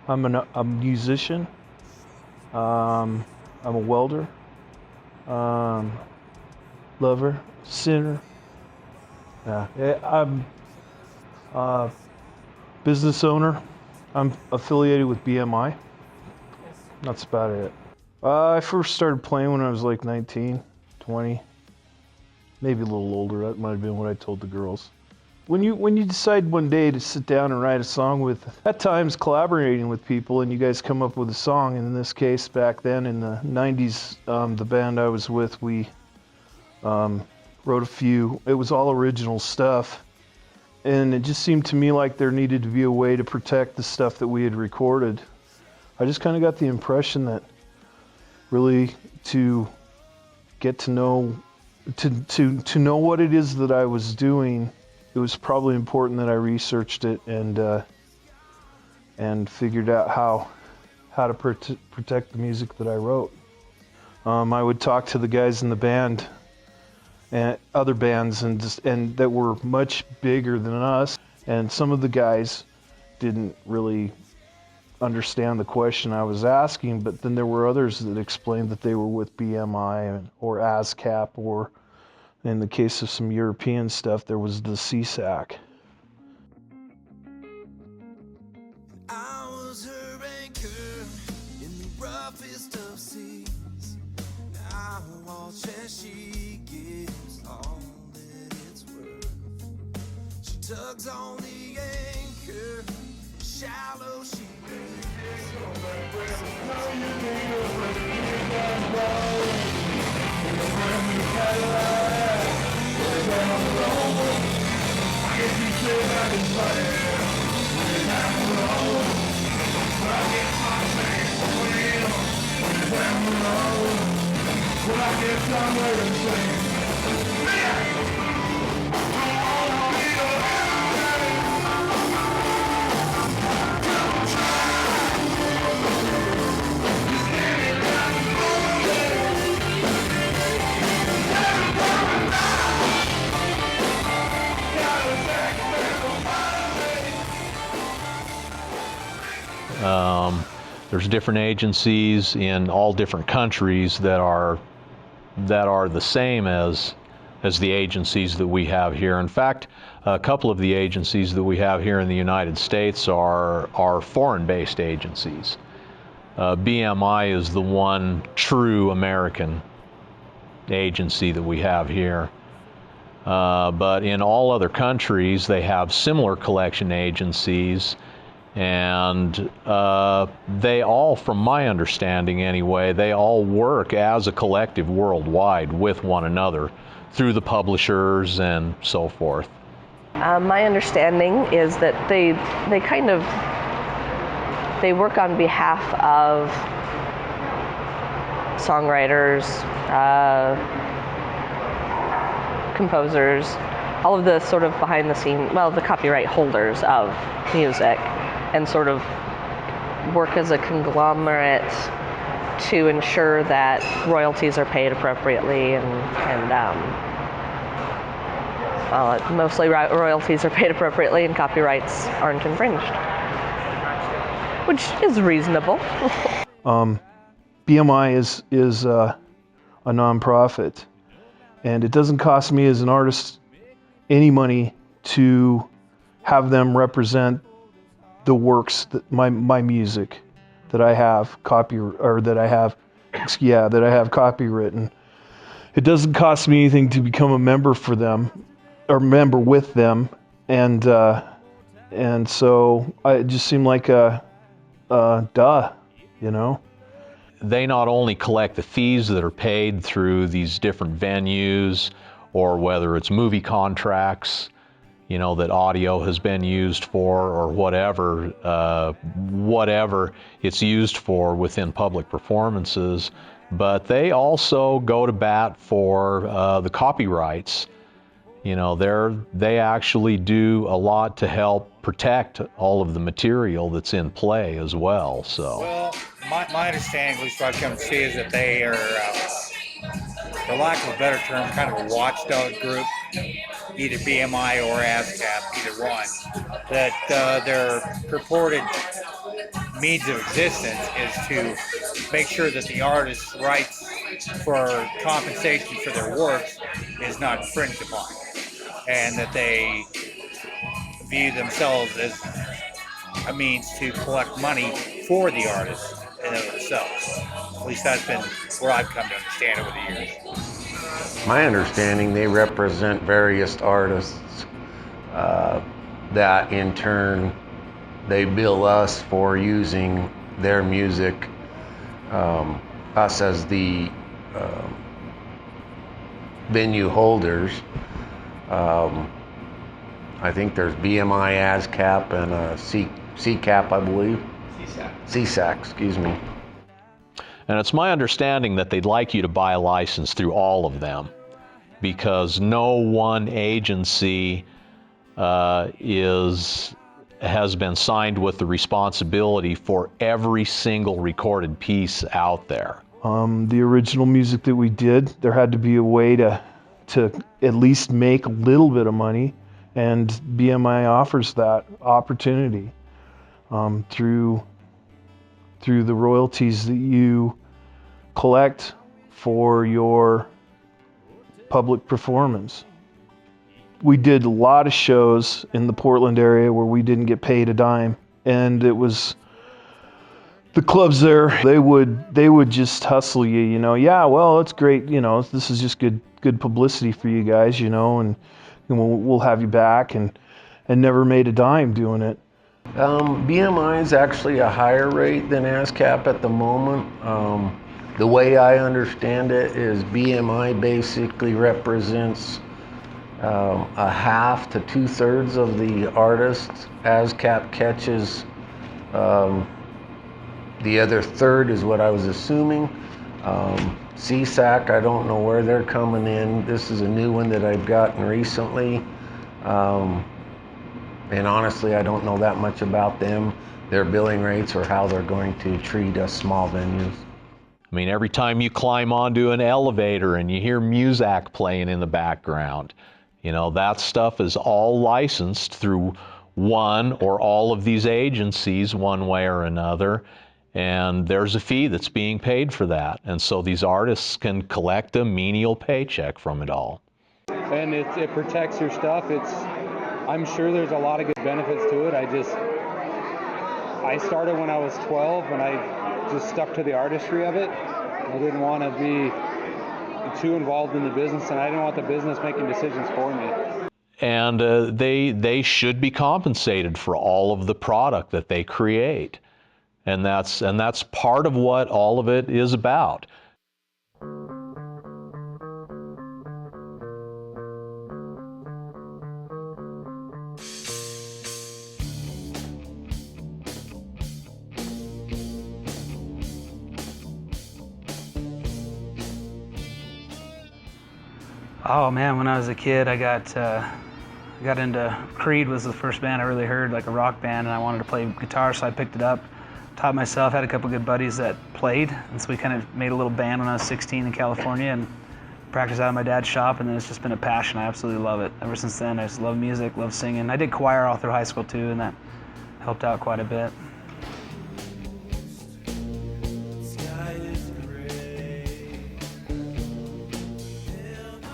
I'm a musician. I'm a welder. Um, Lover, sinner. I'm a business owner. I'm affiliated with B.M.I. That's about it. I first started playing when I was like 19, 20, maybe a little older. That might have been what I told the girls. When you decide one day to sit down and write a song with, at times collaborating with people, and you guys come up with a song, and in this case, back then in the 90s, the band I was with, we wrote a few. It was all original stuff, and it just seemed to me like there needed to be a way to protect the stuff that we had recorded. I just kind of got the impression that really to get to know, to know what it is that I was doing, it was probably important that I researched it and figured out how to protect the music that I wrote. I would talk to the guys in the band and other bands and that were much bigger than us, and some of the guys didn't really understand the question I was asking, but then there were others that explained that they were with B.M.I. or A.S.C.A.P, or in the case of some European stuff, there was the S.E.S.A.C. I was her anchor in the roughest of seas. Now I watch as she gives all that it's worth. She tugs on the anchor, shallow she breathes. There's different agencies in all different countries that are the same as the agencies that we have here. In fact, a couple of the agencies that we have here in the United States are foreign-based agencies. B.M.I. is the one true American agency that we have here. But in all other countries, they have similar collection agencies, and they all, from my understanding anyway, they all work as a collective worldwide with one another through the publishers and so forth. My understanding is that they work on behalf of songwriters, composers, all of the sort of behind the scene, well, the copyright holders of music, and sort of work as a conglomerate to ensure that royalties are paid appropriately and mostly royalties are paid appropriately and copyrights aren't infringed, which is reasonable. B.M.I. is a nonprofit, and it doesn't cost me as an artist any money to have them represent the works that my music that I have copywritten. It doesn't cost me anything to become a member for them or member with them, and so it just seemed like a duh, you know. They not only collect the fees that are paid through these different venues, or whether it's movie contracts, you know, that audio has been used for, or whatever it's used for within public performances, but they also go to bat for the copyrights. You know, they actually do a lot to help protect all of the material that's in play as well. So. Well, my understanding, at least what I've come to see, is that they are, for lack of a better term, kind of a watchdog group, either B.M.I. or A.S.C.A.P, either one, that their purported means of existence is to make sure that the artist's rights for compensation for their works is not infringed upon, and that they view themselves as a means to collect money for the artists in and of themselves. At least that's been where I've come to understand over the years. My understanding, they represent various artists that in turn they bill us for using their music, us as the venue holders. I think there's B.M.I, A.S.C.A.P, and S.E.S.A.C, I believe. S.E.S.A.C, excuse me. And it's my understanding that they'd like you to buy a license through all of them, because no one agency has been signed with the responsibility for every single recorded piece out there. The original music that we did, there had to be a way to at least make a little bit of money, and B.M.I offers that opportunity through the royalties that you collect for your public performance. We did a lot of shows in the Portland area where we didn't get paid a dime, and it was the clubs there, they would just hustle you, you know. Yeah, well, it's great, you know, this is just good publicity for you guys, you know, and we'll have you back, and never made a dime doing it. B.M.I is actually a higher rate than A.S.C.A.P at the moment. The way I understand it is B.M.I basically represents a half to 2/3 of the artists. A.S.C.A.P catches the other third, is what I was assuming. S.E.S.A.C, I don't know where they're coming in. This is a new one that I've gotten recently. And honestly, I don't know that much about them, their billing rates, or how they're going to treat us small venues. I mean, every time you climb onto an elevator and you hear music playing in the background, you know, that stuff is all licensed through one or all of these agencies one way or another, and there's a fee that's being paid for that. And so these artists can collect a menial paycheck from it all. And it protects your stuff. I'm sure there's a lot of good benefits to it. I started when I was 12, and I just stuck to the artistry of it. I didn't want to be too involved in the business, and I didn't want the business making decisions for me. And they should be compensated for all of the product that they create. And that's part of what all of it is about. Oh man, when I was a kid, I got into Creed. Was the first band I really heard, like a rock band, and I wanted to play guitar, so I picked it up, taught myself, had a couple good buddies that played, and so we kind of made a little band when I was 16 in California and practiced out of my dad's shop, and then it's just been a passion. I absolutely love it. Ever since then, I just love music, love singing. I did choir all through high school too, and that helped out quite a bit.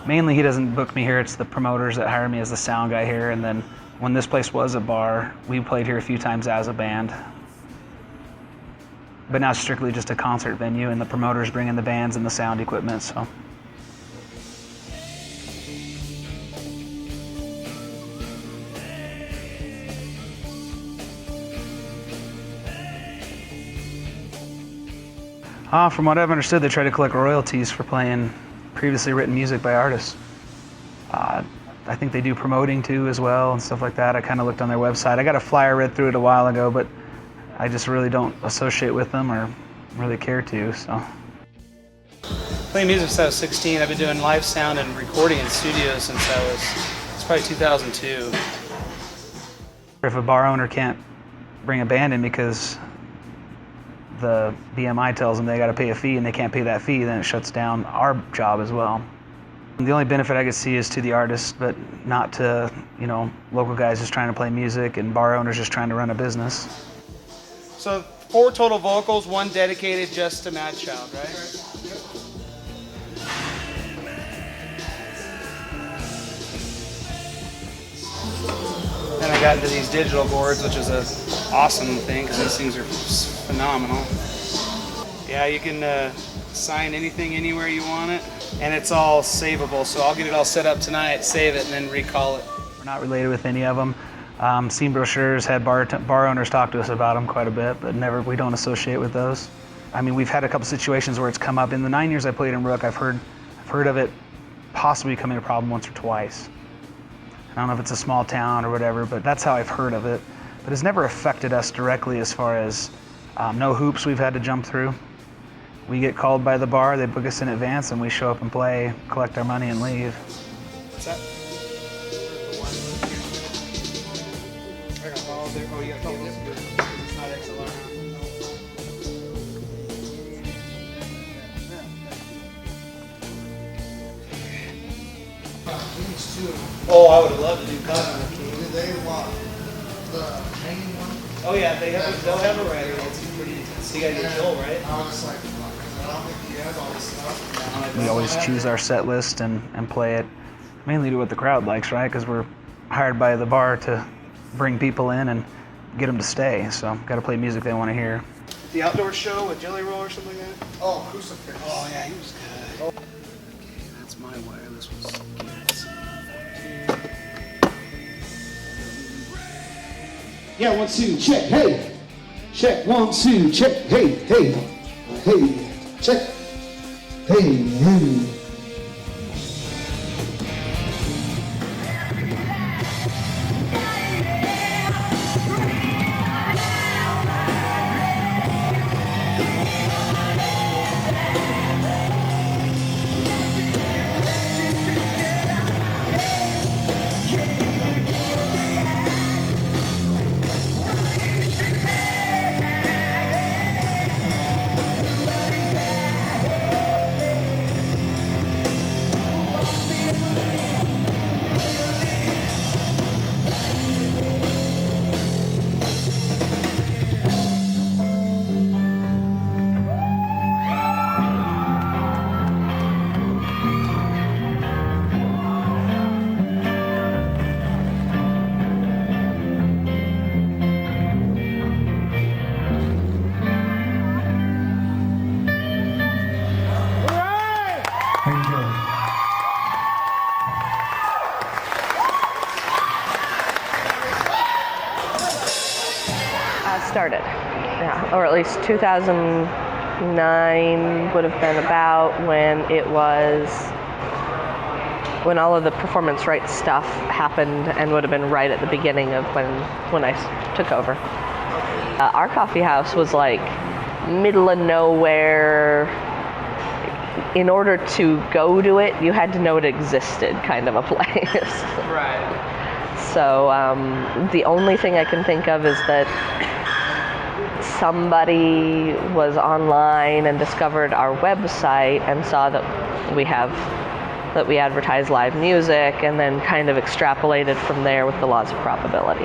Mainly he doesn't book me here, it's the promoters that hire me as the sound guy here, and then when this place was a bar, we played here a few times as a band. But now it's strictly just a concert venue, and the promoters bring in the bands and the sound equipment, so. From what I've understood, they try to collect royalties for playing previously written music by artists. I think they do promoting too as well and stuff like that. I kind of looked on their website. I got a flyer, read through it a while ago, but I just really don't associate with them or really care to, so. Playing music since I was 16. I've been doing live sound and recording in studios since it's probably 2002. If a bar owner can't bring a band in because the B.M.I tells them they got to pay a fee and they can't pay that fee, then it shuts down our job as well. The only benefit I could see is to the artist, but not to, you know, local guys just trying to play music and bar owners just trying to run a business. So 4 total vocals, 1 dedicated just to Mad Child, right? Then I got into these digital boards, which is a awesome thing because these things are phenomenal. Yeah, you can sign anything anywhere you want it, and it's all savable. So I'll get it all set up tonight, save it, and then recall it. We're not related with any of them. Seen brochures, had bar owners talk to us about them quite a bit, but we don't associate with those. I mean, we've had a couple situations where it's come up. In the 9 years I played in Rook, I've heard of it possibly becoming a problem once or twice. I don't know if it's a small town or whatever, but that's how I've heard of it. But it's never affected us directly as far as no hoops we've had to jump through. We get called by the bar, they book us in advance, and we show up and play, collect our money, and leave. What's that? Oh, you got cables? It's not XLR. Oh, I would have loved to do custom. Do they want the hanging one? Oh yeah, they'll have a rider. It's pretty intense. So you gotta get Joel, right? I was like, fuck, 'cause I don't think he has all this stuff. We always choose our set list and play it mainly to what the crowd likes, right? Because we're hired by the bar to bring people in and get them to stay. So got to play music they want to hear. The outdoor show with Jelly Roll or something like that? Oh, Crucifix. Oh yeah, he was good. Okay, that's my wireless was kids. Yeah, 1, 2, check, hey. Check, 1, 2, check, hey, hey. Hey, check. Hey, hey. Started, yeah, or at least 2009 would have been about when all of the performance rights stuff happened, and would have been right at the beginning of when I took over. Our coffee house was like middle of nowhere. In order to go to it, you had to know it existed, kind of a place. Right. So the only thing I can think of is that somebody was online and discovered our website and saw that we advertise live music, and then kind of extrapolated from there with the laws of probability.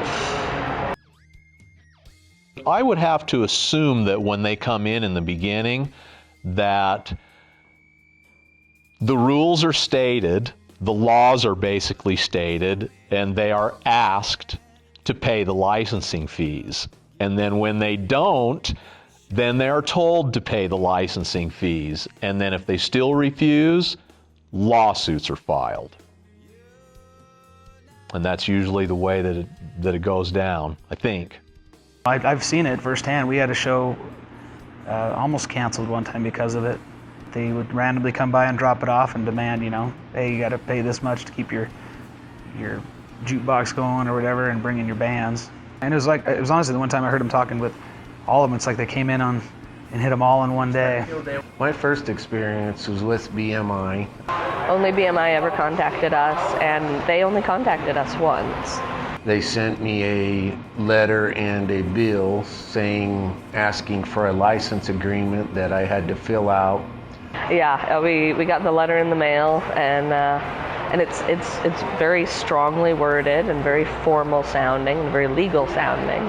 I would have to assume that when they come in the beginning, that the rules are stated, the laws are basically stated, and they are asked to pay the licensing fees. And then when they don't, then they're told to pay the licensing fees. And then if they still refuse, lawsuits are filed. And that's usually the way that it goes down, I think. I've seen it firsthand. We had a show almost canceled one time because of it. They would randomly come by and drop it off and demand, hey, you got to pay this much to keep your jukebox going or whatever, and bring in your bands. And it was honestly the one time I heard them talking with all of them. It's like they came in and hit them all in one day. My first experience was with B.M.I. Only B.M.I ever contacted us, and they only contacted us once. They sent me a letter and a bill asking for a license agreement that I had to fill out. Yeah, we got the letter in the mail, and it's very strongly worded and very formal sounding and very legal sounding.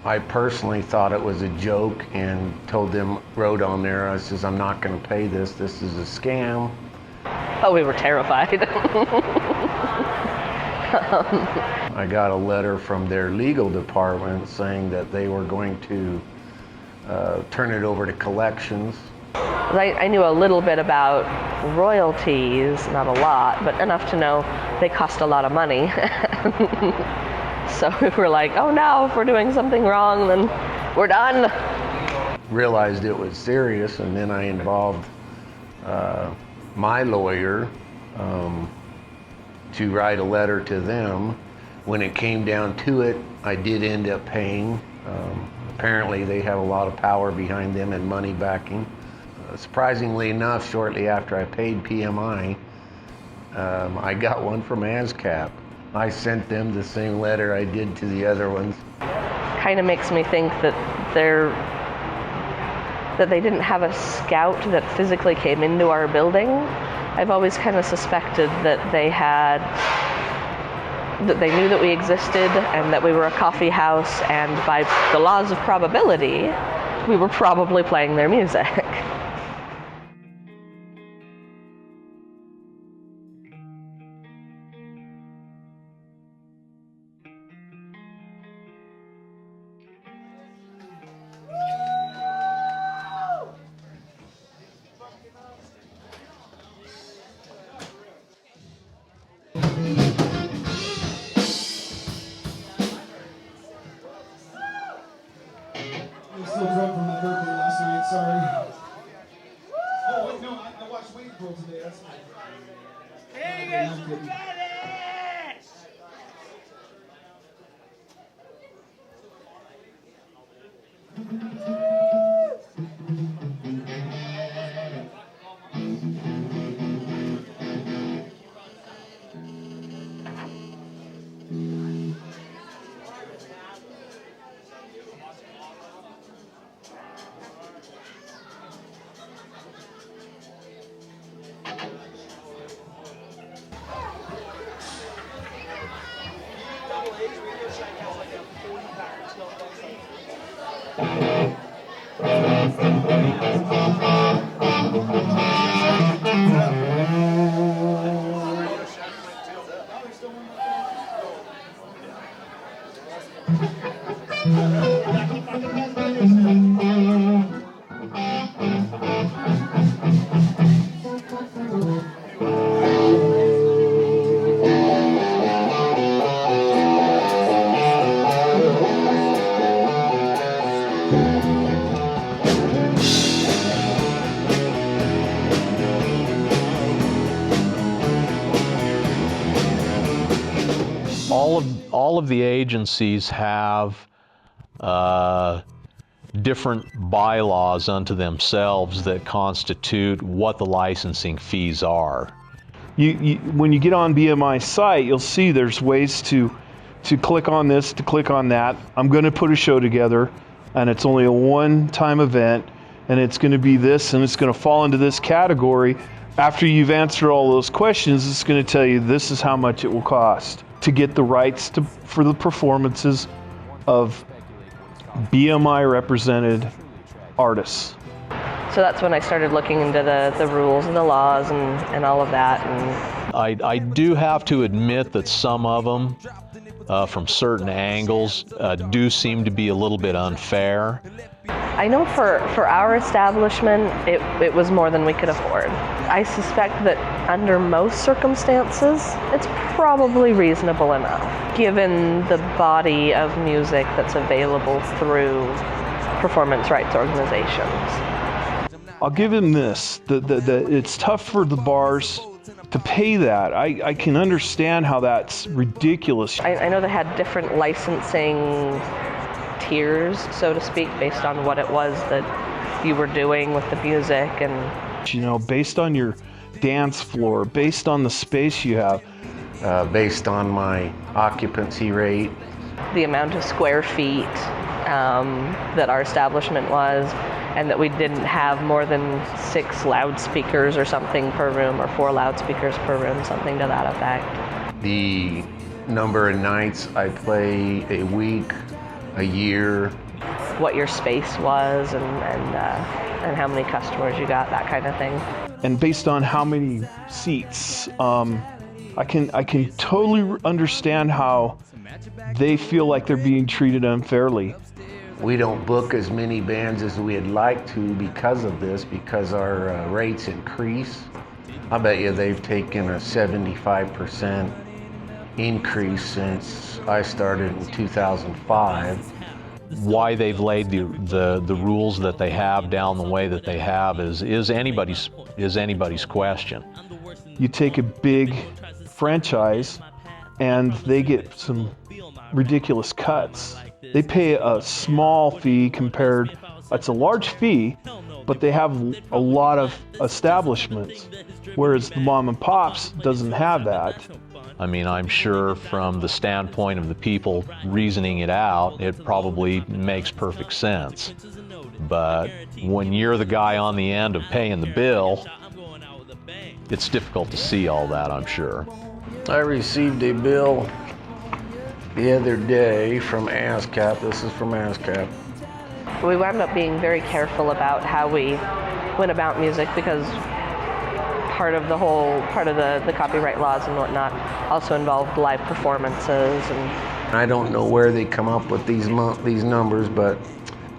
I personally thought it was a joke and told them, wrote on there, I says, I'm not going to pay this. This is a scam. Oh, we were terrified. I got a letter from their legal department saying that they were going to turn it over to collections. I knew a little bit about royalties, not a lot, but enough to know they cost a lot of money. So we were like, oh no, if we're doing something wrong, then we're done. Realized it was serious, and then I involved my lawyer to write a letter to them. When it came down to it, I did end up paying. Apparently they have a lot of power behind them and money backing. Surprisingly enough, shortly after I paid P.M.I, I got one from A.S.C.A.P. I sent them the same letter I did to the other ones. Kind of makes me think that they didn't have a scout that physically came into our building. I've always kind of suspected that they knew that we existed and that we were a coffee house, and by the laws of probability, we were probably playing their music. I'm still drunk from the birthday last night, sorry. Oh, wait, no, I watched Wade Pro today, that's fine. Hey, I'm kidding. All of the agencies have different bylaws unto themselves that constitute what the licensing fees are. When you get on B.M.I's site, you'll see there's ways to click on this, to click on that. I'm going to put a show together, and it's only a one-time event, and it's going to be this, and it's going to fall into this category. After you've answered all those questions, it's going to tell you this is how much it will cost to get the rights for the performances of B.M.I represented artists. So that's when I started looking into the rules and the laws and all of that. And I do have to admit that some of them, from certain angles, do seem to be a little bit unfair. I know for our establishment, it was more than we could afford. I suspect that under most circumstances, it's probably reasonable enough, given the body of music that's available through performance rights organizations. I'll give him this, it's tough for the bars to pay that. I can understand how that's ridiculous. I know they had different licensing tiers, so to speak, based on what it was that you were doing with the music. And you know, based on your dance floor, based on the space you have. Based on my occupancy rate. The amount of square feet that our establishment was, and that we didn't have more than 6 loudspeakers or something per room, or 4 loudspeakers per room, something to that effect. The number of nights I play a week, a year. What your space was and how many customers you got, that kind of thing. And based on how many seats, I can totally understand how they feel like they're being treated unfairly. We don't book as many bands as we'd like to because of this, because our rates increase. I bet you they've taken a 75% increase since I started in 2005. Why they've laid the rules that they have down the way that they have is anybody's question. You take a big franchise and they get some ridiculous cuts. They pay a small fee compared, it's a large fee, but they have a lot of establishments, whereas the mom and pops doesn't have that. I mean, I'm sure from the standpoint of the people reasoning it out, it probably makes perfect sense. But when you're the guy on the end of paying the bill, it's difficult to see all that, I'm sure. I received a bill the other day from A.S.C.A.P. This is from A.S.C.A.P. We wound up being very careful about how we went about music because part of the copyright laws and whatnot also involved live performances. And I don't know where they come up with these numbers, but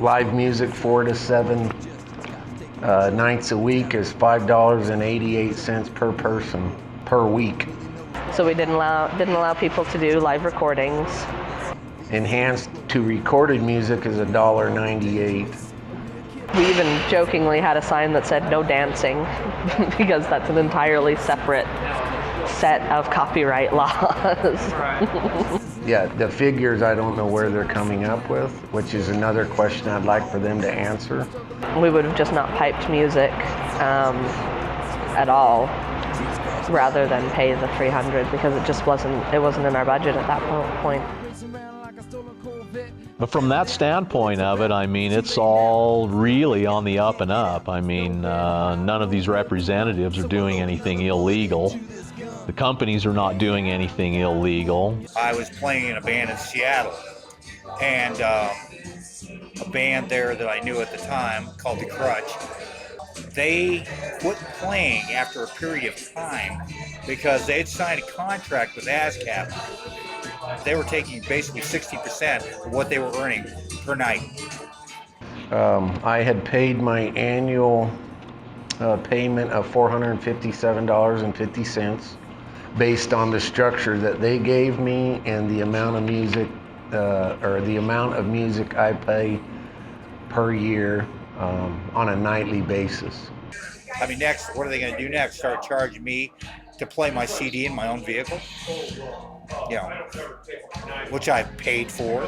live music 4 to 7 nights a week is $5.88 per person per week. So we didn't allow people to do live recordings. Enhanced to recorded music is $1.98. We even jokingly had a sign that said no dancing because that's an entirely separate set of copyright laws. Yeah, the figures I don't know where they're coming up with, which is another question I'd like for them to answer. We would have just not piped music at all rather than pay the $300 because it wasn't in our budget at that point. But from that standpoint of it, I mean, it's all really on the up and up. I mean, none of these representatives are doing anything illegal. The companies are not doing anything illegal. I was playing in a band in Seattle, and a band there that I knew at the time called The Crutch, they quit playing after a period of time because they'd signed a contract with A.S.C.A.P. They were taking basically 60% of what they were earning per night. I had paid my annual payment of $457.50 based on the structure that they gave me and the amount of music I pay per year on a nightly basis. I mean, next, what are they going to do next? Start charging me to play my CD in my own vehicle? You know, which I paid for.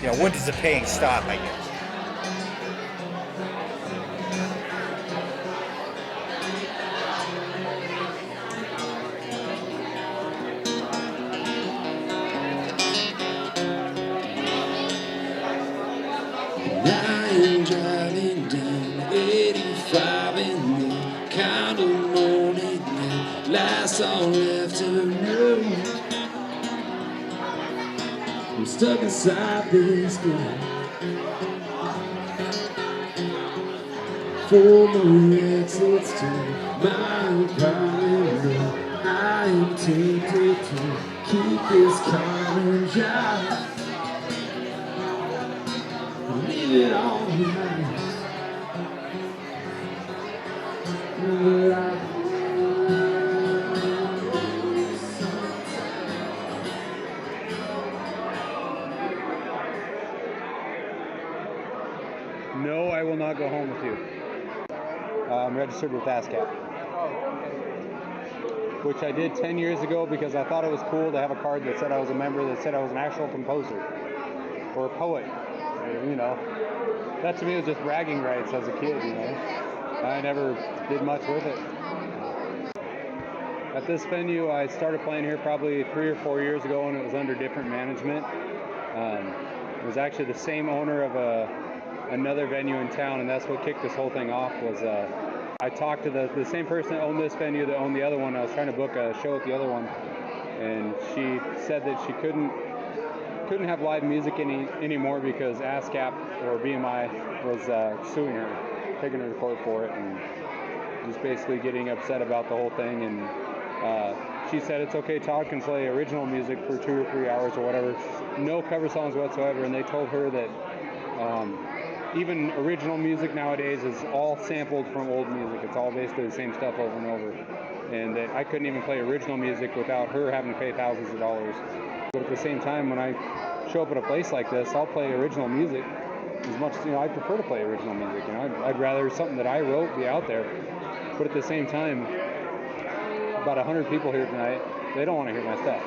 You know, when does the paying stop, I guess? I am driving down 85 in the kind of morning that lasts all afternoon. I'm stuck inside this game. 4 more exits to my apartment. I am tempted to keep this car and drive. Leave it all behind. No, I will not go home with you. I'm registered with A.S.C.A.P. Which I did 10 years ago because I thought it was cool to have a card that said I was a member, that said I was an actual composer or a poet. You know, that to me was just bragging rights as a kid, you know. I never did much with it. At this venue, I started playing here probably 3 or 4 years ago, and it was under different management. It was actually the same owner of another venue in town, and that's what kicked this whole thing off. Was I talked to the same person that owned this venue that owned the other one. I was trying to book a show at the other one, and she said that she couldn't couldn't have live music anymore because A.S.C.A.P or B.M.I was suing her, taking her to court for it, and just basically getting upset about the whole thing. And she said it's okay, Todd can play original music for 2 or 3 hours or whatever, no cover songs whatsoever. And they told her that even original music nowadays is all sampled from old music. It's all basically the same stuff over and over. And that I couldn't even play original music without her having to pay thousands of dollars. But at the same time, when I show up at a place like this, I'll play original music as much as, I prefer to play original music. I'd rather something that I wrote be out there. But at the same time, about 100 people here tonight, they don't want to hear my stuff.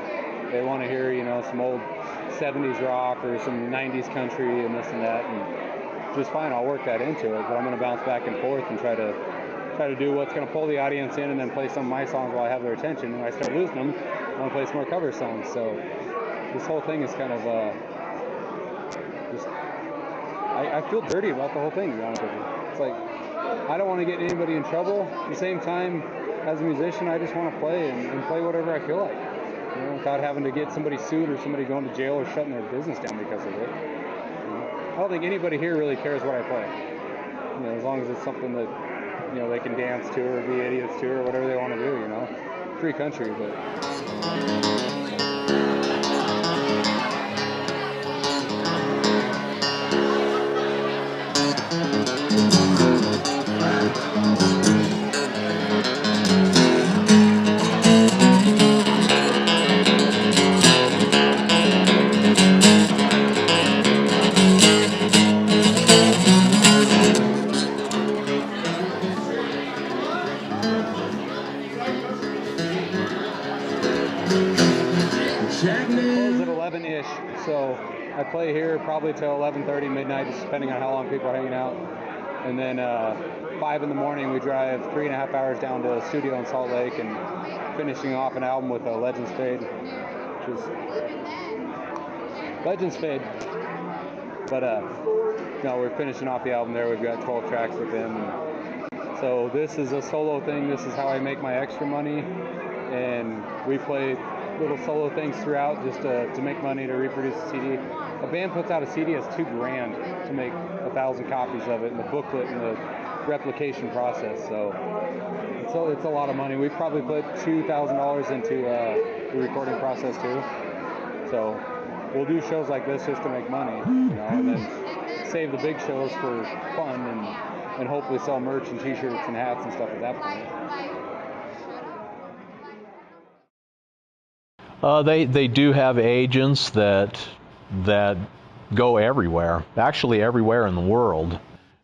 They want to hear, some old 70s rock or some 90s country and this and that. And just fine, I'll work that into it. But I'm going to bounce back and forth and try to do what's going to pull the audience in and then play some of my songs while I have their attention. And when I start losing them, I'm going to play some more cover songs. So this whole thing is kind of I feel dirty about the whole thing, to be honest with you. It's like, I don't want to get anybody in trouble. At the same time, as a musician, I just want to play and play whatever I feel like, without having to get somebody sued or somebody going to jail or shutting their business down because of it. I don't think anybody here really cares what I play. As long as it's something that, they can dance to or be idiots to or whatever they want to do, Free country, but... Close at 11-ish, so I play here probably till 11:30, midnight, just depending on how long people are hanging out. And then 5 in the morning, we drive 3.5 hours down to a studio in Salt Lake and finishing off an album with Legends Fade, which is Legends Fade. But we're finishing off the album there. We've got 12 tracks with them. And so this is a solo thing. This is how I make my extra money, and we play little solo things throughout just to make money to reproduce a CD. A band puts out a CD, it's $2,000 to make 1,000 copies of it, and the booklet and the replication process. So it's a lot of money. We probably put $2,000 into the recording process too. So we'll do shows like this just to make money, and then save the big shows for fun and hopefully sell merch and t-shirts and hats and stuff at that point. They do have agents that go everywhere, actually everywhere in the world.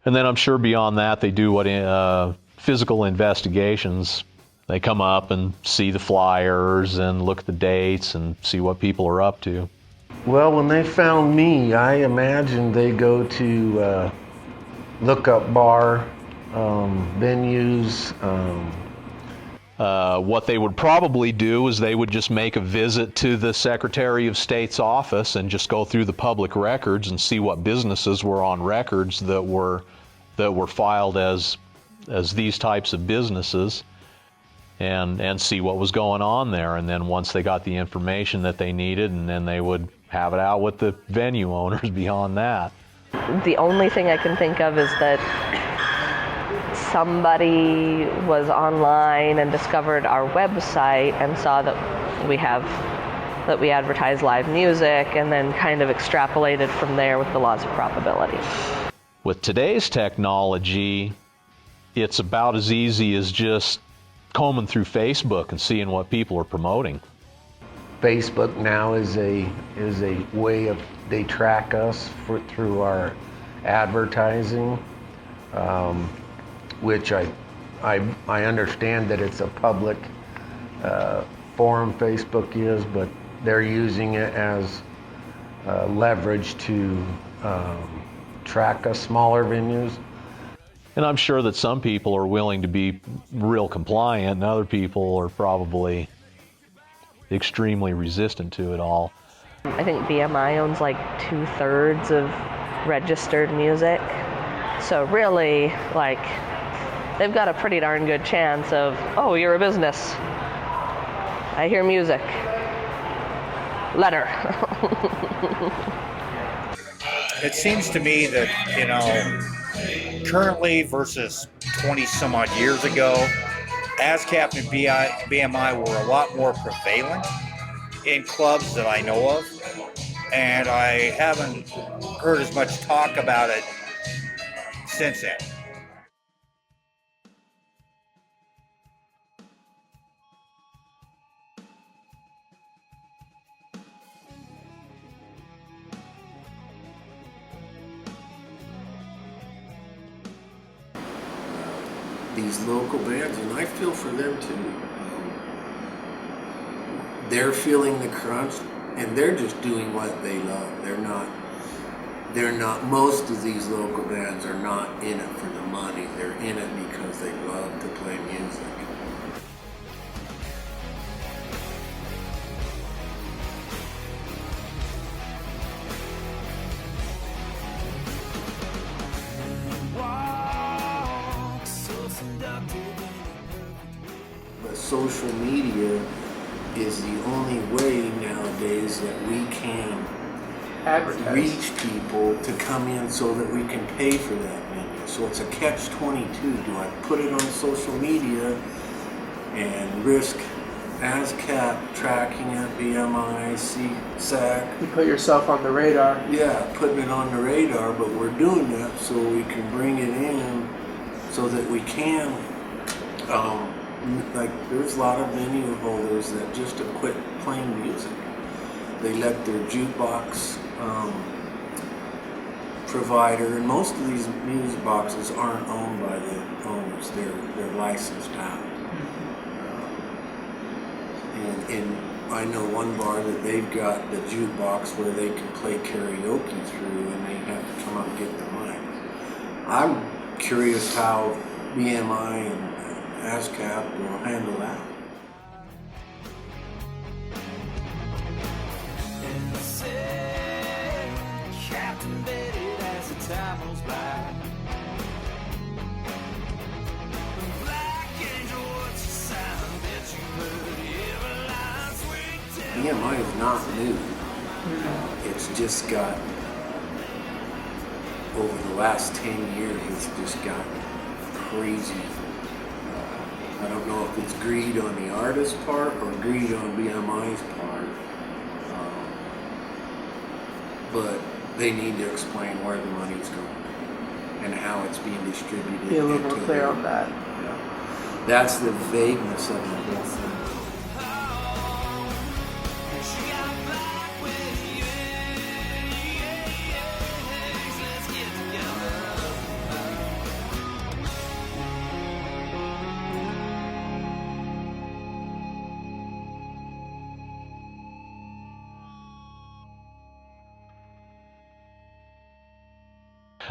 And then I'm sure beyond that they do what physical investigations. They come up and see the flyers and look at the dates and see what people are up to. Well, when they found me, I imagined they go to look up bar venues. What they would probably do is they would just make a visit to the Secretary of State's office and just go through the public records and see what businesses were on records that were filed as these types of businesses, and see what was going on there. And then once they got the information that they needed, and then they would have it out with the venue owners beyond that. The only thing I can think of is that somebody was online and discovered our website and saw that we advertise live music, and then kind of extrapolated from there with the laws of probability. With today's technology, it's about as easy as just combing through Facebook and seeing what people are promoting. Facebook now is a way of, they track us through our advertising, which I understand that it's a public forum, Facebook is, but they're using it as leverage to track us, smaller venues. And I'm sure that some people are willing to be real compliant, and other people are probably extremely resistant to it all. I think B.M.I owns like 2/3 of registered music. So really, they've got a pretty darn good chance of, oh, you're a business. I hear music. letter. It seems to me that, currently versus 20 some odd years ago, A.S.C.A.P and B.M.I were a lot more prevalent in clubs that I know of, and I haven't heard as much talk about it since then. These local bands, and I feel for them too. They're feeling the crunch, and they're just doing what they love. They're not, most of these local bands are not in it for the money. They're in it because they love to play music. But social media is the only way nowadays that we can reach people to come in so that we can pay for that venue. So it's a catch-22. Do I put it on social media and risk A.S.C.A.P tracking it, B.M.I, S.E.S.A.C? You put yourself on the radar. Yeah, putting it on the radar, but we're doing that so we can bring it in so that we can, like there's a lot of venue holders that just have quit playing music. They let their jukebox provider, and most of these music boxes aren't owned by the owners, they're licensed out. And I know one bar that they've got the jukebox where they can play karaoke through, and they have to come out and get the mic. I'm curious how B.M.I and A.S.C.A.P will handle that. B.M.I is not new. It's just got, over the last 10 years, it's just got crazy. I don't know if it's greed on the artist's part or greed on B.M.I's part. But they need to explain where the money's going and how it's being distributed. Be a little more clear on that. Yeah. That's the vagueness of the whole thing.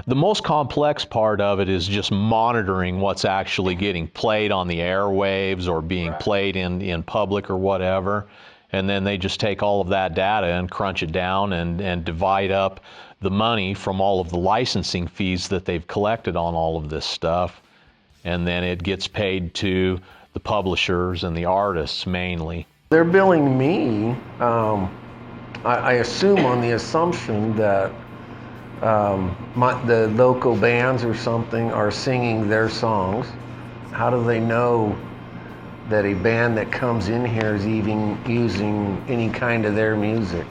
The most complex part of it is just monitoring what's actually getting played on the airwaves or being played in public or whatever. And then they just take all of that data and crunch it down and divide up the money from all of the licensing fees that they've collected on all of this stuff. And then it gets paid to the publishers and the artists mainly. They're billing me, I assume on the assumption that the local bands or something are singing their songs. How do they know that a band that comes in here is even using any kind of their music?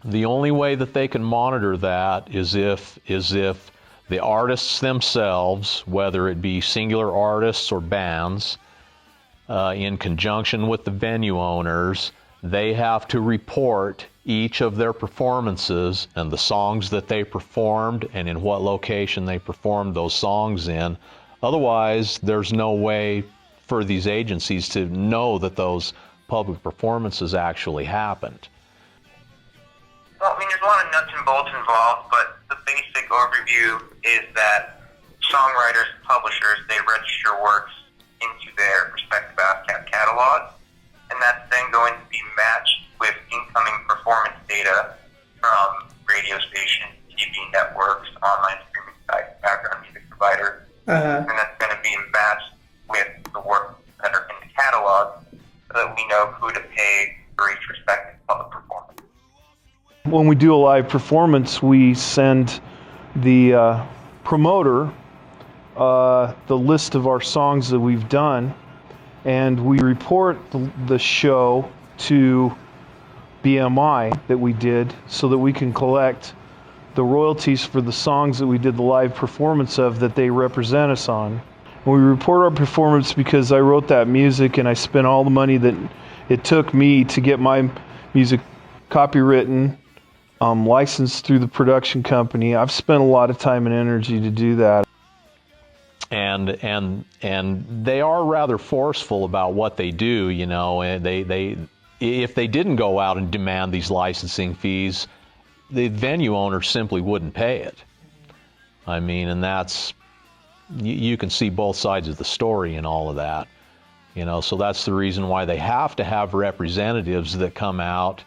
The only way that they can monitor that is if the artists themselves, whether it be singular artists or bands, in conjunction with the venue owners, they have to report each of their performances and the songs that they performed and in what location they performed those songs in. Otherwise, there's no way for these agencies to know that those public performances actually happened. Well, I mean, there's a lot of nuts and bolts involved, but the basic overview is that songwriters and publishers, they register works into their respective A.S.C.A.P catalogs, and that's then going to be matched with incoming performance data from radio stations, TV networks, online streaming sites, background music providers, and that's going to be matched with the work that are in the catalog so that we know who to pay for each respective public performance. when we do a live performance, we send the promoter the list of our songs that we've done, and we report the show to B.M.I. that we did so that we can collect the royalties for the songs that we did the live performance of that they represent us on. And we report our performance because I wrote that music and I spent all the money that it took me to get my music copywritten, licensed through the production company. I've spent a lot of time and energy to do that. And they are rather forceful about what they do, you know, and they if they didn't go out and demand these licensing fees, the venue owner simply wouldn't pay it. I mean, and that's, you can see both sides of the story in all of that, you know, so that's the reason why they have to have representatives that come out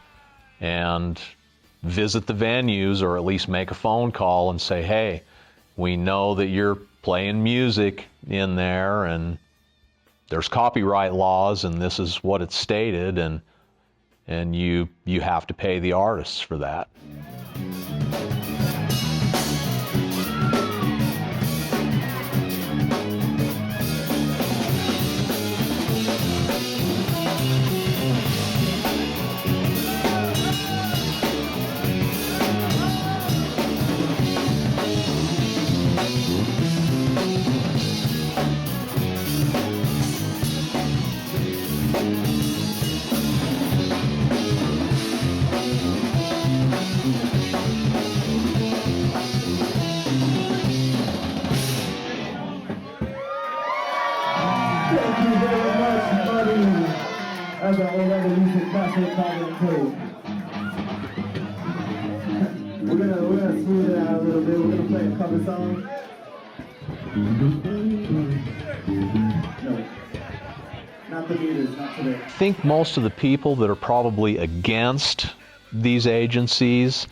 and visit the venues, or at least make a phone call and say, hey, we know that you're playing music in there and there's copyright laws and this is what it's stated, and you have to pay the artists for that. Thank you very much, buddy. As an old music classic called We're gonna smooth it out a little bit. We're gonna play a cover song. No, not the meters, not today. I think most of the people that are probably against these agencies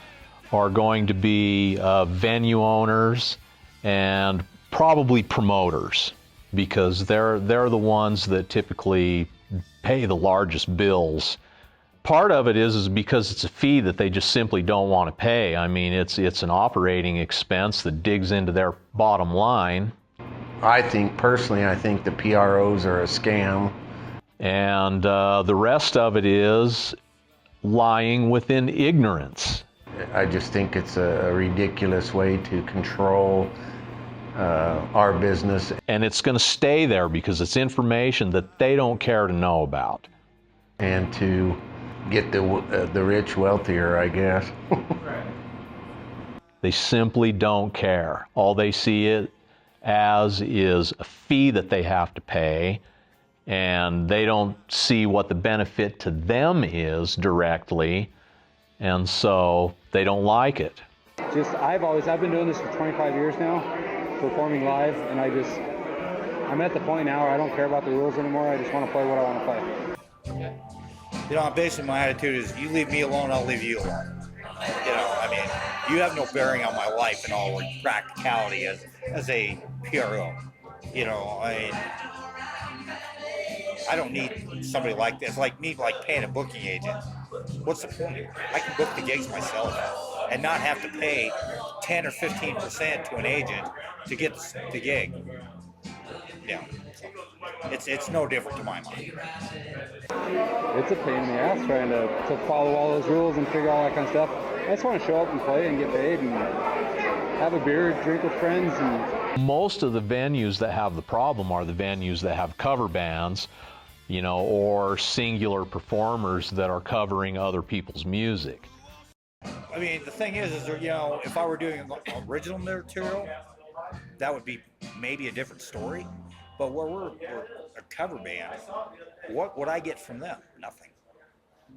are going to be venue owners and probably promoters, because they're the ones that typically pay the largest bills. Part of it is because it's a fee that they just simply don't want to pay. I mean, it's an operating expense that digs into their bottom line. I think the P.R.O.s are a scam. And the rest of it is lying within ignorance. I just think it's a ridiculous way to control our business. And it's going to stay there because it's information that they don't care to know about. And to get the rich wealthier, I guess. They simply don't care. All they see it as is a fee that they have to pay, and they don't see what the benefit to them is directly, and so they don't like it. I've been doing this for 25 years now, performing live, and I'm at the point now where I don't care about the rules anymore. I just want to play what I want to play. You know, basically my attitude is, you leave me alone, I'll leave you alone. You know, I mean, you have no bearing on my life in all practicality as a P.R.O. You know, I don't need somebody like this, like me, like paying a booking agent. What's the point? I can book the gigs myself and not have to pay 10 or 15% to an agent to get the gig. Yeah, it's no different to my mind. It's a pain in the ass trying to follow all those rules and figure all that kind of stuff. I just want to show up and play and get paid and have a beer, drink with friends. And most of the venues that have the problem are the venues that have cover bands, you know, or singular performers that are covering other people's music. I mean, the thing is you know, if I were doing original material, that would be maybe a different story. But where we're a cover band, what would I get from them? Nothing.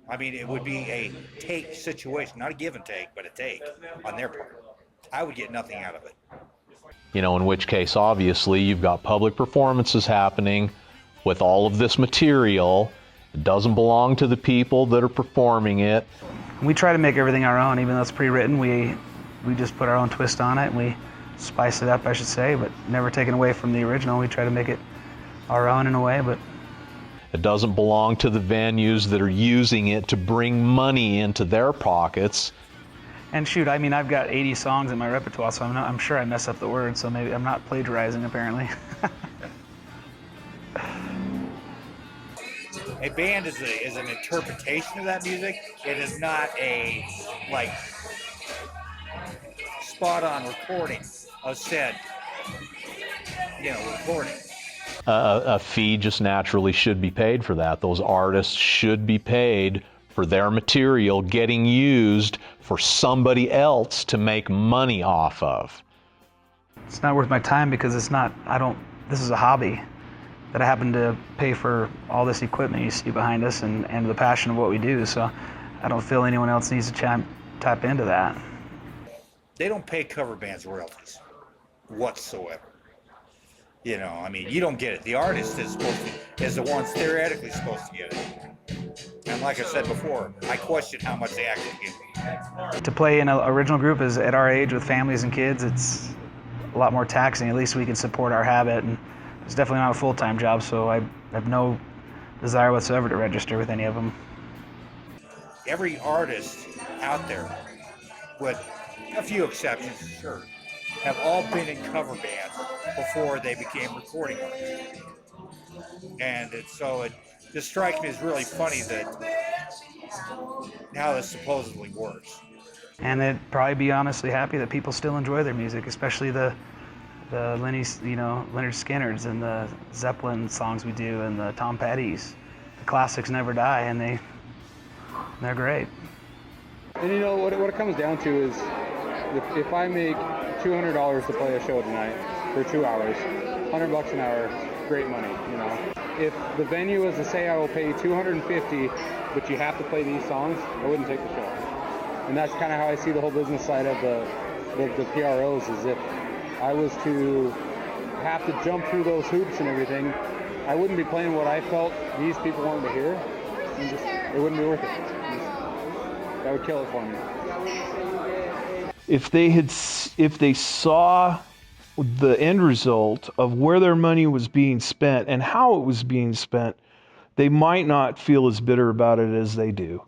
I mean, it would be a take situation, not a give and take, but a take on their part. I would get nothing out of it. You know, in which case, obviously, you've got public performances happening with all of this material. It doesn't belong to the people that are performing it. We try to make everything our own, even though it's pre-written. We just put our own twist on it, and we spice it up, I should say, but never taken away from the original. We try to make it our own in a way, but it doesn't belong to the venues that are using it to bring money into their pockets. And shoot, I mean, I've got 80 songs in my repertoire, so I'm sure I mess up the words, so maybe I'm not plagiarizing, apparently. A band is an interpretation of that music. It is not a like spot on recording of said recording. A fee just naturally should be paid for that. Those artists should be paid for their material getting used for somebody else to make money off of. It's not worth my time because this is a hobby that I happen to pay for all this equipment you see behind us and the passion of what we do. So I don't feel anyone else needs to tap into that. They don't pay cover bands royalties whatsoever. I mean, you don't get it. The artist is the ones theoretically supposed to get it. And like I said before, I question how much they actually get. To play in an original group is at our age with families and kids, it's a lot more taxing. At least we can support our habit, and it's definitely not a full-time job, so I have no desire whatsoever to register with any of them. Every artist out there, with a few exceptions, sure, have all been in cover bands before they became recording artists. And it just strikes me as really funny that how this supposedly works. And they'd probably be honestly happy that people still enjoy their music, especially the Leonard Skinners and the Zeppelin songs we do and the Tom Petty's. The classics never die, and they're great. And what it comes down to is if I make $200 to play a show tonight for 2 hours, $100 an hour, great money, If the venue was to say I will pay $250, but you have to play these songs, I wouldn't take the show. And that's kind of how I see the whole business side of the P.R.O.s, is if I was to have to jump through those hoops and everything, I wouldn't be playing what I felt these people wanted to hear. It wouldn't be worth it. That would kill it for me. If they saw the end result of where their money was being spent and how it was being spent, they might not feel as bitter about it as they do.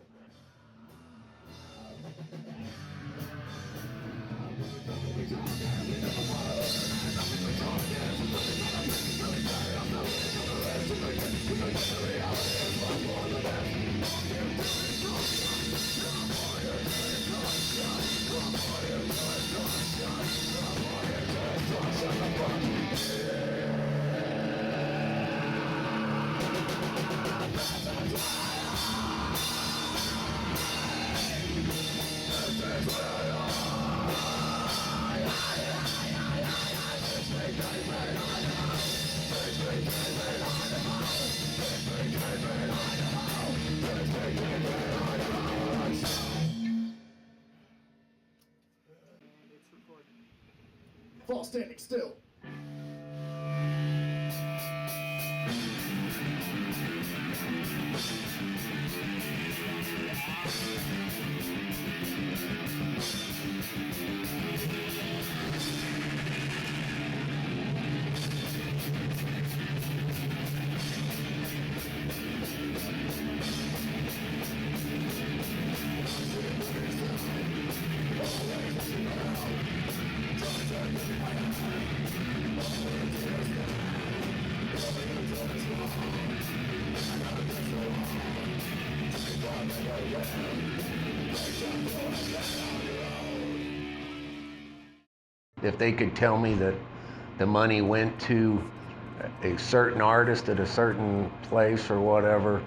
Fall standing still. If they could tell me that the money went to a certain artist at a certain place or whatever,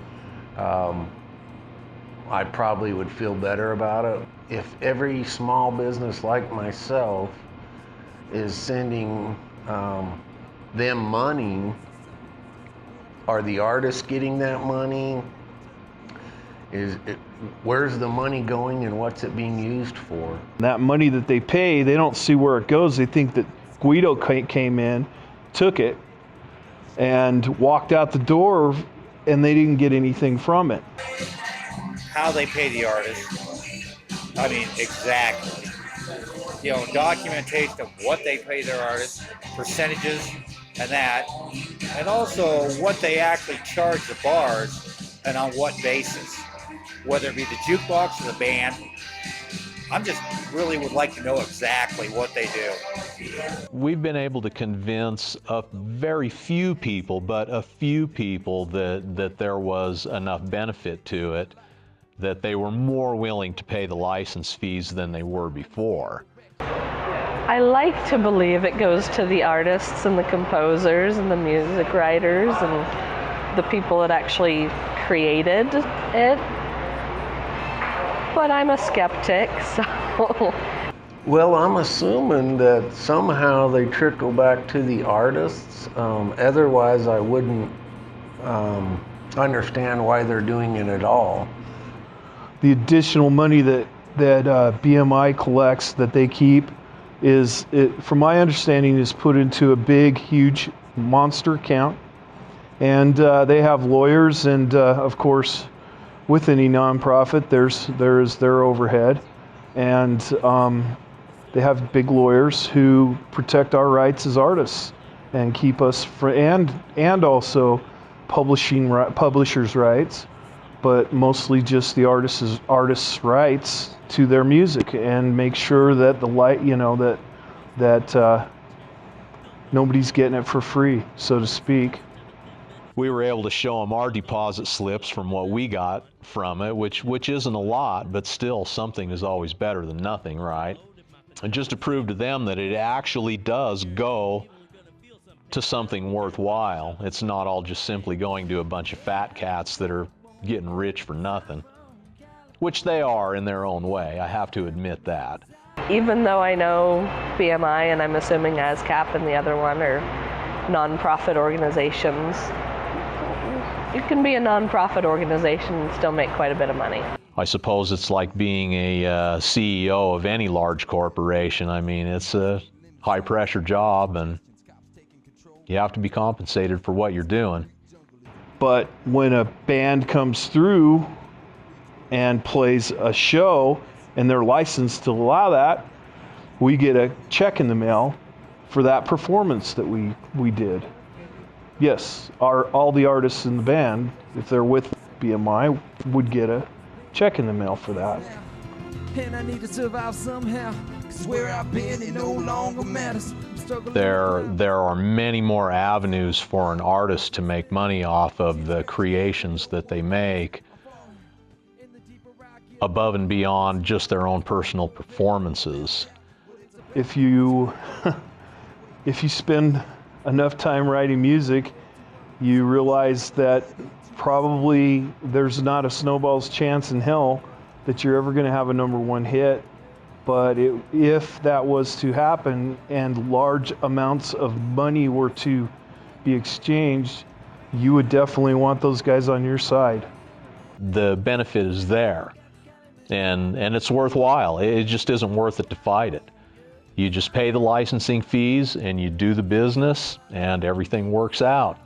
I probably would feel better about it. If every small business like myself is sending them money, are the artists getting that money? Where's the money going and what's it being used for? That money that they pay, they don't see where it goes. They think that Guido came in, took it, and walked out the door, and they didn't get anything from it. How they pay the artists, I mean, exactly. Documentation of what they pay their artists, percentages, and that, and also what they actually charge the bars and on what basis. Whether it be the jukebox or the band, I'm just really would like to know exactly what they do. We've been able to convince a very few people, but a few people that there was enough benefit to it, that they were more willing to pay the license fees than they were before. I like to believe it goes to the artists and the composers and the music writers and the people that actually created it. But I'm a skeptic, so. Well, I'm assuming that somehow they trickle back to the artists. Otherwise, I wouldn't understand why they're doing it at all. The additional money that B.M.I collects that they keep is, from my understanding, is put into a big, huge monster account, and they have lawyers, and of course, with any nonprofit, there's their overhead, and they have big lawyers who protect our rights as artists and keep us and also publishers' rights, but mostly just the artists' rights to their music, and make sure that that nobody's getting it for free, so to speak. We were able to show them our deposit slips from what we got from it, which isn't a lot, but still something is always better than nothing, right? And just to prove to them that it actually does go to something worthwhile. It's not all just simply going to a bunch of fat cats that are getting rich for nothing, which they are in their own way. I have to admit that. Even though I know B.M.I and I'm assuming A.S.C.A.P and the other one are nonprofit organizations, you can be a nonprofit organization and still make quite a bit of money. I suppose it's like being a CEO of any large corporation. I mean, it's a high-pressure job, and you have to be compensated for what you're doing. But when a band comes through and plays a show, and they're licensed to allow that, we get a check in the mail for that performance that we did. Yes, all the artists in the band, if they're with B.M.I, would get a check in the mail for that. And I need to survive somehow, 'cause where I've been it no longer matters. There are many more avenues for an artist to make money off of the creations that they make, above and beyond just their own personal performances. If you spend enough time writing music, you realize that probably there's not a snowball's chance in hell that you're ever going to have a #1 hit. But if that was to happen and large amounts of money were to be exchanged, you would definitely want those guys on your side. The benefit is there, and it's worthwhile. It just isn't worth it to fight it. You just pay the licensing fees and you do the business and everything works out.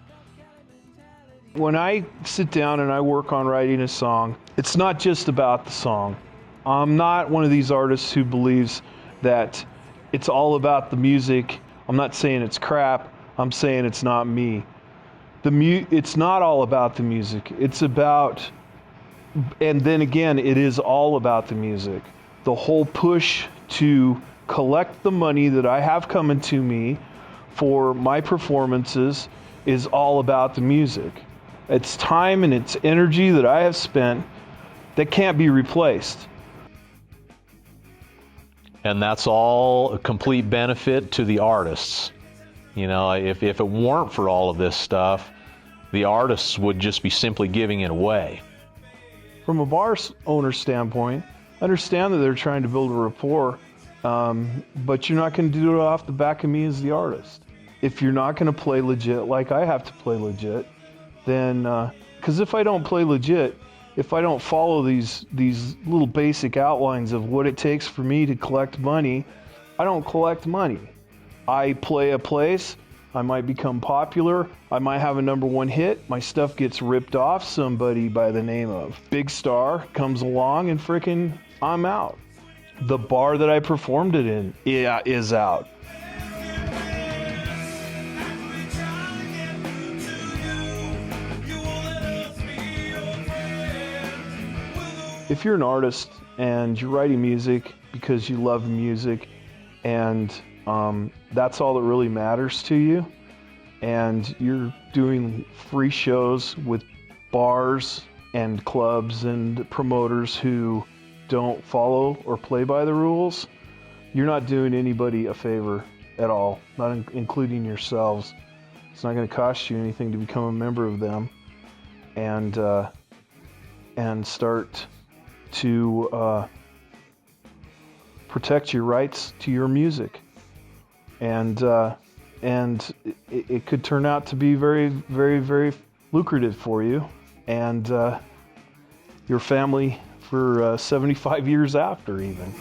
When I sit down and I work on writing a song, it's not just about the song. I'm not one of these artists who believes that it's all about the music. I'm not saying it's crap. I'm saying it's not me. It's not all about the music. It's about, and then again, it is all about the music. The whole push to collect the money that I have coming to me for my performances is all about the music. It's time and it's energy that I have spent that can't be replaced. And that's all a complete benefit to the artists. You know, if it weren't for all of this stuff, the artists would just be simply giving it away. From a bar owner standpoint, I understand that they're trying to build a rapport, but you're not going to do it off the back of me as the artist. If you're not going to play legit like I have to play legit, then, because if I don't play legit, if I don't follow these little basic outlines of what it takes for me to collect money, I don't collect money. I play a place, I might become popular, I might have a #1 hit, my stuff gets ripped off, somebody by the name of Big Star comes along and frickin' I'm out. The bar that I performed it in is out. if you're an artist and you're writing music because you love music, and that's all that really matters to you, and you're doing free shows with bars and clubs and promoters who don't follow or play by the rules, you're not doing anybody a favor at all, not including yourselves. It's not going to cost you anything to become a member of them and start to protect your rights to your music. And it could turn out to be very, very, very lucrative for you and your family for 75 years after even.